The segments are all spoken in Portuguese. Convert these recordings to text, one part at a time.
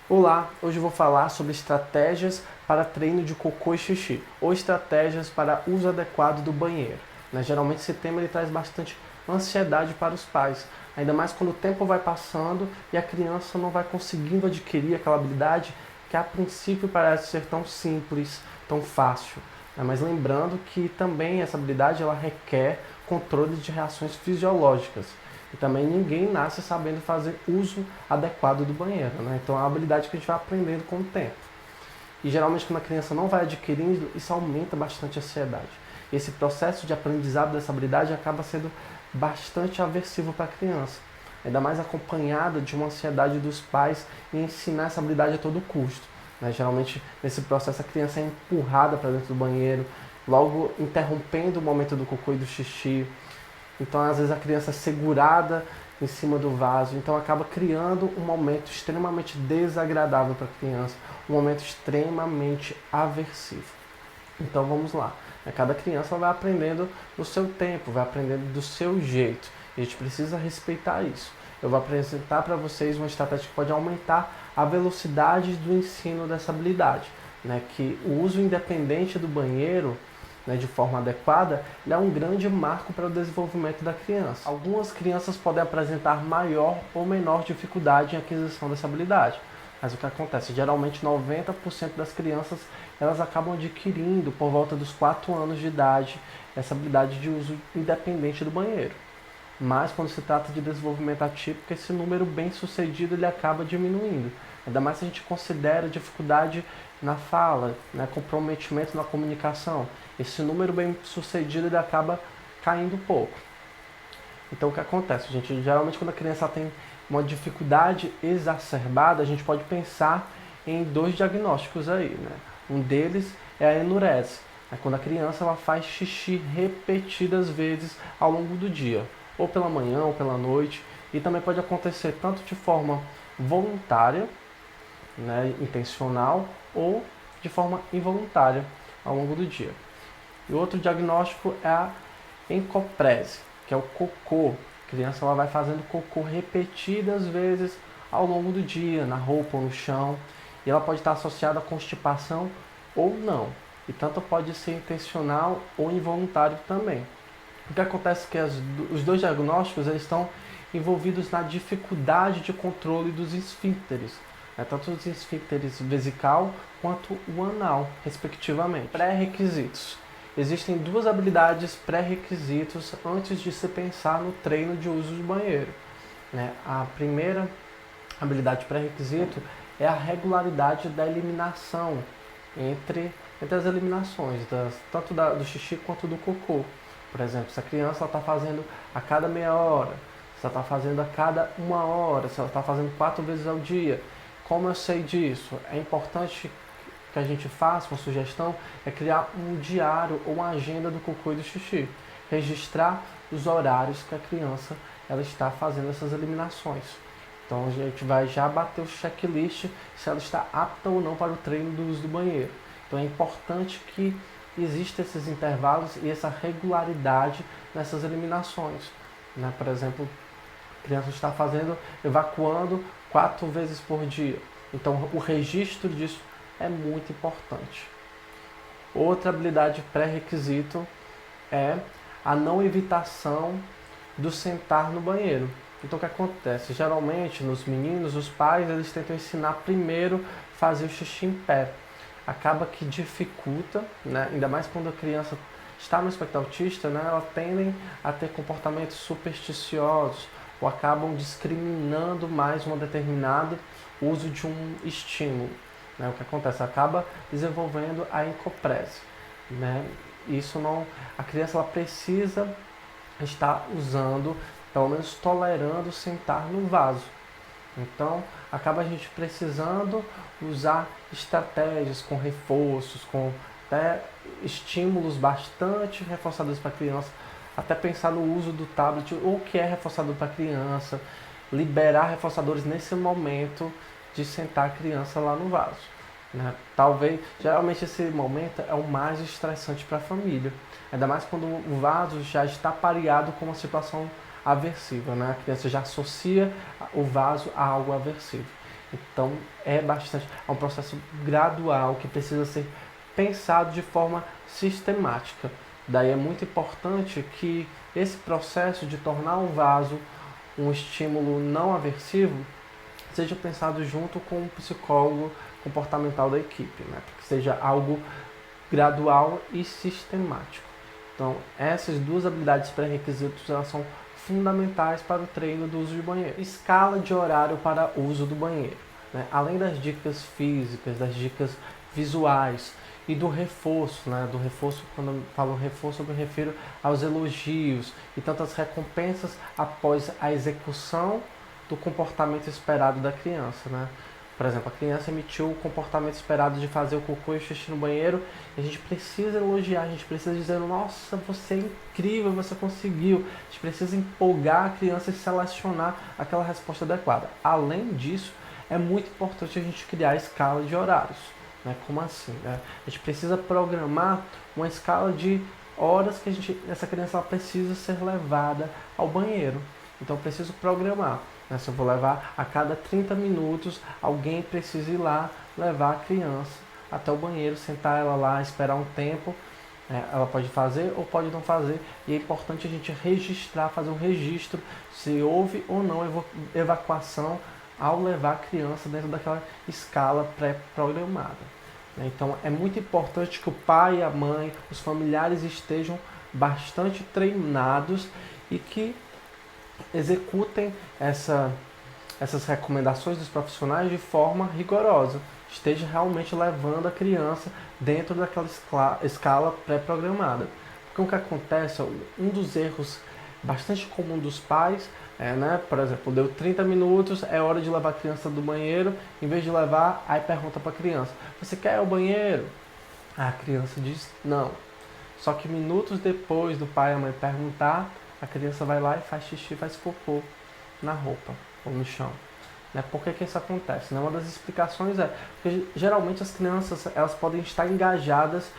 Olá, hoje eu vou falar sobre estratégias para treino de cocô e xixi, ou estratégias para uso adequado do banheiro. Geralmente esse tema ele traz bastante ansiedade para os pais, ainda mais quando o tempo vai passando e a criança não vai conseguindo adquirir aquela habilidade que a princípio parece ser tão simples, tão fácil. Mas lembrando que também essa habilidade ela requer controle de reações fisiológicas. E também ninguém nasce sabendo fazer uso adequado do banheiro, Então é uma habilidade que a gente vai aprendendo com o tempo. E geralmente quando a criança não vai adquirindo, isso aumenta bastante a ansiedade. Esse processo de aprendizado dessa habilidade acaba sendo bastante aversivo para a criança. Ainda mais acompanhada de uma ansiedade dos pais em ensinar essa habilidade a todo custo. Geralmente nesse processo a criança é empurrada para dentro do banheiro, logo interrompendo o momento do cocô e do xixi. Então, às vezes, a criança é segurada em cima do vaso, então acaba criando um momento extremamente desagradável para a criança, um momento extremamente aversivo. Então, vamos lá. Cada criança vai aprendendo no seu tempo, vai aprendendo do seu jeito. E a gente precisa respeitar isso. Eu vou apresentar para vocês uma estratégia que pode aumentar a velocidade do ensino dessa habilidade, que o uso independente do banheiro de forma adequada, ele é um grande marco para o desenvolvimento da criança. Algumas crianças podem apresentar maior ou menor dificuldade em aquisição dessa habilidade. Mas o que acontece? Geralmente 90% das crianças elas acabam adquirindo por volta dos 4 anos de idade essa habilidade de uso independente do banheiro. Mas quando se trata de desenvolvimento atípico, esse número bem sucedido ele acaba diminuindo. Ainda mais se a gente considera dificuldade na fala, comprometimento na comunicação. Esse número bem sucedido ele acaba caindo um pouco. Então o que acontece? Gente, geralmente quando a criança tem uma dificuldade exacerbada, a gente pode pensar em 2 diagnósticos aí. Um deles é a enurese. É quando a criança ela faz xixi repetidas vezes ao longo do dia, ou pela manhã ou pela noite, e também pode acontecer tanto de forma voluntária, intencional, ou de forma involuntária ao longo do dia. E o outro diagnóstico é a encoprese, que é o cocô. A criança ela vai fazendo cocô repetidas vezes ao longo do dia, na roupa ou no chão, e ela pode estar associada a constipação ou não. E tanto pode ser intencional ou involuntário também. O que acontece é que os 2 diagnósticos eles estão envolvidos na dificuldade de controle dos esfíncteres, tanto os esfíncteres vesical quanto o anal, respectivamente. Pré-requisitos. Existem 2 habilidades pré-requisitos antes de se pensar no treino de uso de banheiro. A primeira habilidade pré-requisito é a regularidade da eliminação entre as eliminações, tanto do xixi quanto do cocô. Por exemplo, se a criança está fazendo a cada meia hora, se ela está fazendo a cada 1 hora, se ela está fazendo 4 vezes ao dia. Como eu sei disso? É importante que a gente faça, uma sugestão, é criar um diário ou uma agenda do cocô e do xixi. Registrar os horários que a criança ela está fazendo essas eliminações. Então a gente vai já bater o checklist se ela está apta ou não para o treino do uso do banheiro. Então é importante que existam esses intervalos e essa regularidade nessas eliminações. Por exemplo, a criança está evacuando 4 vezes por dia. Então o registro disso é muito importante. Outra habilidade pré-requisito é a não evitação do sentar no banheiro. Então o que acontece? Geralmente nos meninos, os pais eles tentam ensinar primeiro a fazer o xixi em pé. Acaba que dificulta, ainda mais quando a criança está no espectro autista, elas tendem a ter comportamentos supersticiosos ou acabam discriminando mais um determinado uso de um estímulo. O que acontece? Acaba desenvolvendo a encoprese. Isso não, a criança ela precisa estar usando, pelo menos tolerando sentar no vaso. Então, acaba a gente precisando usar estratégias com reforços, com até estímulos bastante reforçadores para a criança, até pensar no uso do tablet, ou o que é reforçador para a criança, liberar reforçadores nesse momento de sentar a criança lá no vaso. Talvez, geralmente esse momento é o mais estressante para a família, ainda mais quando o vaso já está pareado com uma situação aversiva, A criança já associa o vaso a algo aversivo. Então é um processo gradual que precisa ser pensado de forma sistemática. Daí é muito importante que esse processo de tornar o vaso um estímulo não aversivo seja pensado junto com o psicólogo comportamental da equipe, né? Para que seja algo gradual e sistemático. Então, essas duas habilidades pré-requisitos elas são fundamentais para o treino do uso de banheiro. Escala de horário para uso do banheiro, né? Além das dicas físicas, das dicas visuais e do reforço, né? Do reforço, quando eu falo reforço, eu me refiro aos elogios e tantas recompensas após a execução do comportamento esperado da criança, né? Por exemplo, a criança emitiu o comportamento esperado de fazer o cocô e o xixi no banheiro, e a gente precisa elogiar, a gente precisa dizer, nossa, você é incrível, você conseguiu. A gente precisa empolgar a criança e selecionar aquela resposta adequada. Além disso, é muito importante a gente criar a escala de horários. Né? Como assim? Né? A gente precisa programar uma escala de horas que essa criança ela precisa ser levada ao banheiro. Então eu preciso programar. Né? Se eu vou levar a cada 30 minutos, alguém precisa ir lá levar a criança até o banheiro, sentar ela lá, esperar um tempo. Ela pode fazer ou pode não fazer. E é importante a gente registrar, fazer um registro se houve ou não evacuação ao levar a criança dentro daquela escala pré-programada. Então é muito importante que o pai, a mãe, os familiares estejam bastante treinados e que executem essas recomendações dos profissionais de forma rigorosa. Esteja realmente levando a criança dentro daquela escala pré-programada. Porque o que acontece, um dos erros bastante comum dos pais né? Por exemplo, deu 30 minutos, é hora de levar a criança do banheiro, em vez de levar, aí pergunta para a criança, você quer ir ao banheiro? A criança diz não. Só que minutos depois do pai e a mãe perguntar, a criança vai lá e faz xixi, faz cocô na roupa ou no chão. Né? Por que isso acontece? Né? Uma das explicações é porque geralmente as crianças elas podem estar engajadas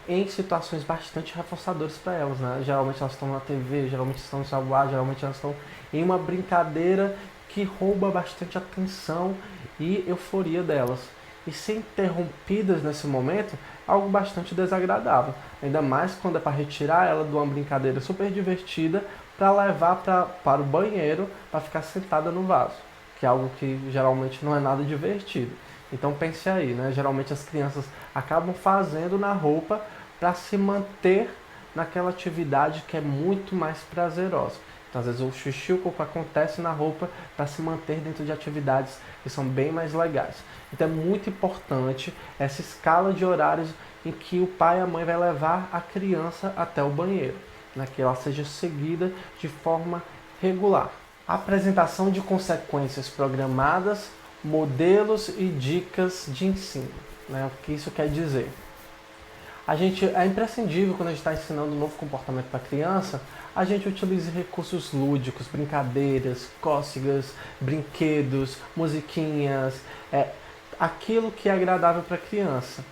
em situações bastante reforçadoras para elas. Né? Geralmente elas estão na TV, geralmente estão no celular, geralmente elas estão em uma brincadeira que rouba bastante atenção e euforia delas. E ser interrompidas nesse momento é algo bastante desagradável. Ainda mais quando é para retirar ela de uma brincadeira super divertida para levar para o banheiro para ficar sentada no vaso, que é algo que geralmente não é nada divertido. Então pense aí, né? Geralmente as crianças acabam fazendo na roupa para se manter naquela atividade que é muito mais prazerosa. Então às vezes o xixi, o cocô acontece na roupa para se manter dentro de atividades que são bem mais legais. Então é muito importante essa escala de horários em que o pai e a mãe vai levar a criança até o banheiro, né? Que ela seja seguida de forma regular. Apresentação de consequências programadas, modelos e dicas de ensino. Né? O que isso quer dizer? É imprescindível, quando a gente está ensinando um novo comportamento para a criança, a gente utilize recursos lúdicos, brincadeiras, cócegas, brinquedos, musiquinhas, aquilo que é agradável para a criança,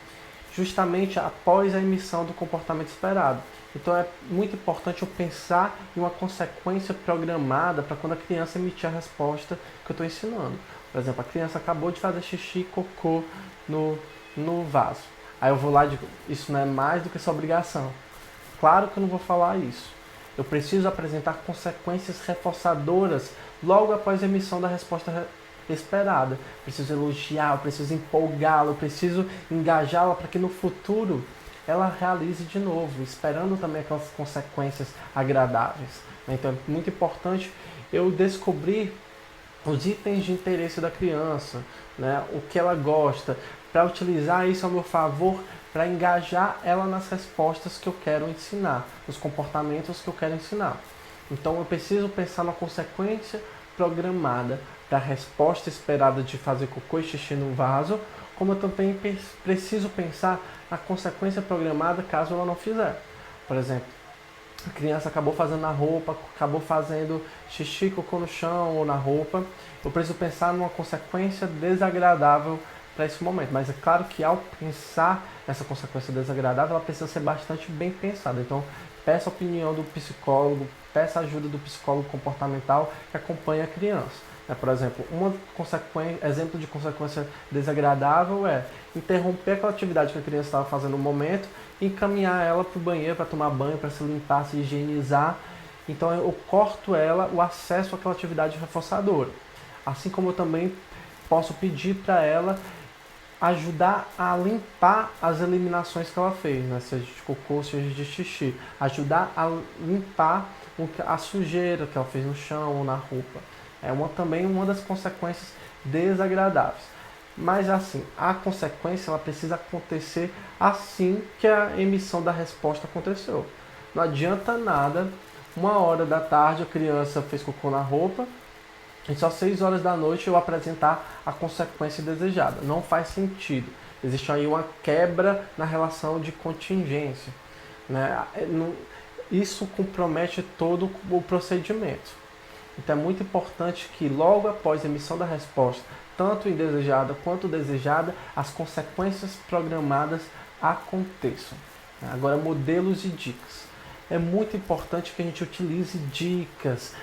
justamente após a emissão do comportamento esperado. Então é muito importante eu pensar em uma consequência programada para quando a criança emitir a resposta que eu estou ensinando. Por exemplo, a criança acabou de fazer xixi e cocô no vaso. Aí eu vou lá e digo, isso não é mais do que sua obrigação. Claro que eu não vou falar isso. Eu preciso apresentar consequências reforçadoras logo após a emissão da resposta esperada. Eu preciso elogiar, eu preciso empolgá-la, eu preciso engajá-la para que no futuro ela realize de novo, esperando também aquelas consequências agradáveis. Então é muito importante eu descobrir os itens de interesse da criança, né? O que ela gosta, para utilizar isso a meu favor, para engajar ela nas respostas que eu quero ensinar, nos comportamentos que eu quero ensinar. Então eu preciso pensar na consequência programada para a resposta esperada de fazer cocô e xixi no vaso, como eu também preciso pensar na consequência programada caso ela não fizer. Por exemplo, a criança acabou fazendo na roupa, acabou fazendo xixi, cocô no chão ou na roupa, eu preciso pensar numa consequência desagradável para esse momento. Mas é claro que ao pensar nessa consequência desagradável, ela precisa ser bastante bem pensada. Então, peça a opinião do psicólogo, peça a ajuda do psicólogo comportamental que acompanha a criança. Por exemplo, exemplo de consequência desagradável é interromper aquela atividade que a criança estava fazendo no momento e encaminhar ela para o banheiro para tomar banho, para se limpar, se higienizar. Então eu corto o acesso àquela atividade reforçadora. Assim como eu também posso pedir para ela ajudar a limpar as eliminações que ela fez, né? Seja de cocô, seja de xixi. Ajudar a limpar a sujeira que ela fez no chão ou na roupa. Também uma das consequências desagradáveis. Mas assim, a consequência ela precisa acontecer assim que a emissão da resposta aconteceu. Não adianta nada, 1h da tarde a criança fez cocô na roupa, e só 6 horas da noite eu apresentar a consequência desejada. Não faz sentido. Existe aí uma quebra na relação de contingência, né? Isso compromete todo o procedimento. Então é muito importante que logo após a emissão da resposta, tanto indesejada quanto desejada, as consequências programadas aconteçam. Agora, modelos e dicas. É muito importante que a gente utilize dicas,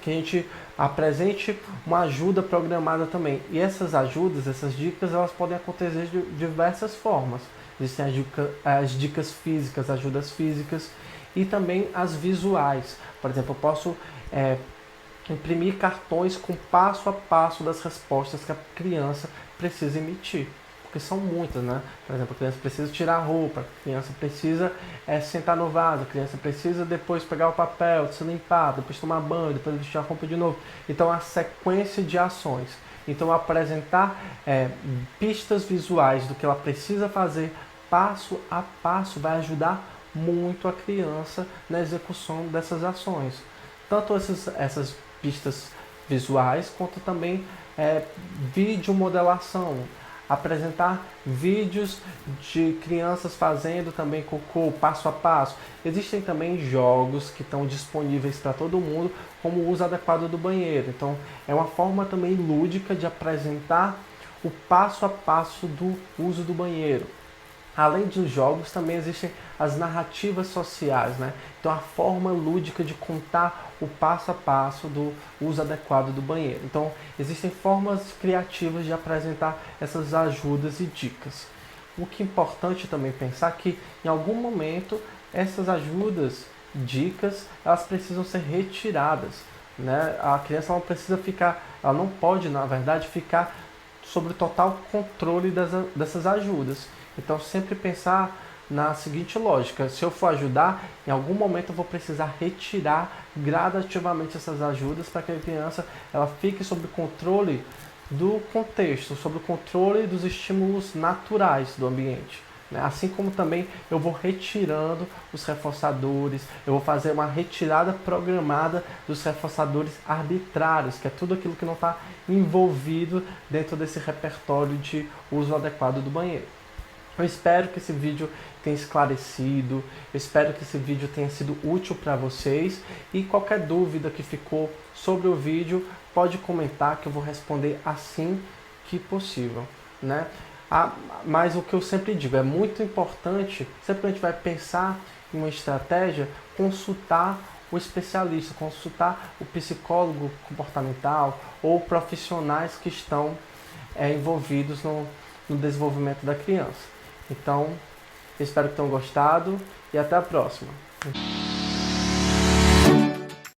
que a gente apresente uma ajuda programada também. E essas ajudas, essas dicas, elas podem acontecer de diversas formas. Existem as dicas físicas, ajudas físicas e também as visuais. Por exemplo, eu posso imprimir cartões com passo a passo das respostas que a criança precisa emitir. Porque são muitas, né? Por exemplo, a criança precisa tirar a roupa, a criança precisa sentar no vaso, a criança precisa depois pegar o papel, se limpar, depois tomar banho, depois vestir a roupa de novo. Então, a sequência de ações. Então, apresentar pistas visuais do que ela precisa fazer passo a passo vai ajudar muito a criança na execução dessas ações. Tanto essas pistas visuais, quanto também videomodelação. Apresentar vídeos de crianças fazendo também cocô passo a passo. Existem também jogos que estão disponíveis para todo mundo, como o uso adequado do banheiro. Então, é uma forma também lúdica de apresentar o passo a passo do uso do banheiro. Além dos jogos, também existem as narrativas sociais, né? Então, a forma lúdica de contar o passo a passo do uso adequado do banheiro. Então, existem formas criativas de apresentar essas ajudas e dicas. O que é importante também pensar que, em algum momento, essas ajudas, dicas, elas precisam ser retiradas, né? A criança ela não pode, na verdade, ficar sob total controle dessas ajudas. Então, sempre pensar na seguinte lógica: se eu for ajudar, em algum momento eu vou precisar retirar gradativamente essas ajudas para que a criança ela fique sob controle do contexto, sob o controle dos estímulos naturais do ambiente. Assim como também eu vou retirando os reforçadores, eu vou fazer uma retirada programada dos reforçadores arbitrários, que é tudo aquilo que não está envolvido dentro desse repertório de uso adequado do banheiro. Eu espero que esse vídeo tenha esclarecido, eu espero que esse vídeo tenha sido útil para vocês, e qualquer dúvida que ficou sobre o vídeo, pode comentar que eu vou responder assim que possível, né? Mas o que eu sempre digo, é muito importante, sempre que a gente vai pensar em uma estratégia, consultar o especialista, consultar o psicólogo comportamental ou profissionais que estão envolvidos no desenvolvimento da criança. Então, espero que tenham gostado e até a próxima.